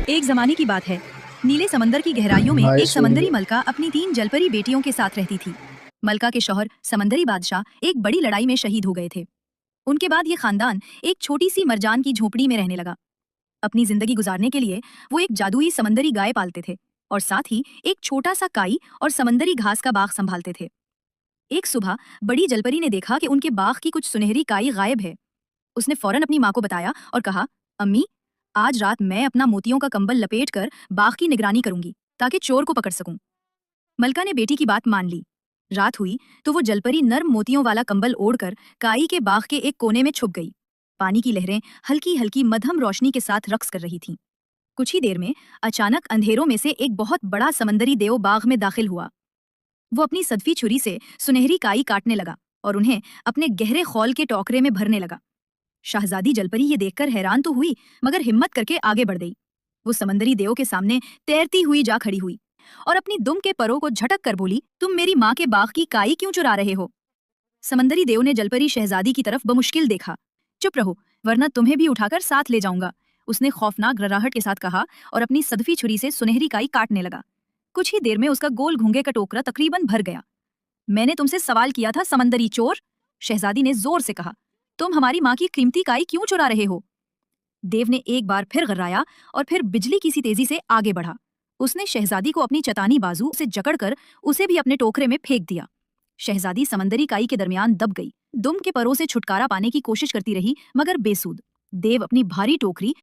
एक जमाने की बात है। नीले समंदर की गहराइयों में हाय एक समंदरी सूर्य। मलका अपनी 3 जलपरी बेटियों के साथ रहती थी। मलका के शौहर समंदरी बादशाह एक बड़ी लड़ाई में शहीद हो गए थे। उनके बाद ये खानदान एक छोटी सी मरजान की झोपड़ी में रहने लगा। अपनी जिंदगी गुजारने के लिए वो एक जादुई समंदरी गाय पालते थे और साथ ही एक छोटा सा काई और समंदरी घास का बाग संभालते थे। एक सुबह बड़ी जलपरी ने देखा कि उनके बाग की कुछ सुनहरी काई गायब है। उसने फौरन अपनी माँ को बताया और कहा, अम्मी, आज रात मैं अपना मोतियों का कंबल लपेटकर बाघ की निगरानी करूंगी ताकि चोर को पकड़ सकूं। मलका ने बेटी की बात मान ली। रात हुई तो वो जलपरी नर्म मोतियों वाला कंबल ओढ़कर काई के बाग के एक कोने में छुप गई। पानी की लहरें हल्की हल्की मध्यम रोशनी के साथ रक्स कर रही थीं। कुछ ही देर में अचानक अंधेरों में से एक बहुत बड़ा समंदरी देव बाग में दाखिल हुआ। वो अपनी सदफी छुरी से सुनहरी काई काटने लगा और उन्हें अपने गहरे खौल के टोकरे में भरने लगा। शहजादी जलपरी ये देखकर हैरान तो हुई, मगर हिम्मत करके आगे बढ़ गई। वो समंदरी देव के सामने तैरती हुई जा खड़ी हुई और अपनी दुम के परों को झटक कर बोली, तुम मेरी माँ के बाग की काई क्यों चुरा रहे हो? समंदरी देव ने जलपरी शहजादी की तरफ बमुश्किल देखा। चुप रहो, वरना तुम्हें भी उठाकर साथ ले जाऊंगा, उसने खौफनाक रराहट के साथ कहा और अपनी सदफी छुरी से सुनहरी काई काटने लगा। कुछ ही देर में उसका गोल घूंगे का टोकरा तकरीबन भर गया। मैंने तुमसे सवाल किया था, समंदरी चोर, शहजादी ने जोर से कहा। तुम हमारी माँ की कीमती काई क्यों चुरा रहे हो? देव ने एक बार फिर गर्राया और फिर बिजली की सी तेजी से आगे बढ़ा। उसने शहजादी को अपनी चतानी बाजू से जकड़कर उसे भी अपने टोकरे में फेंक दिया। शहजादी समंदरी काई के दरमियान दब गई। दुम के परों से छुटकारा पाने की कोशिश करती रही, मगर बेसूद। देव अपनी भारी टोकरी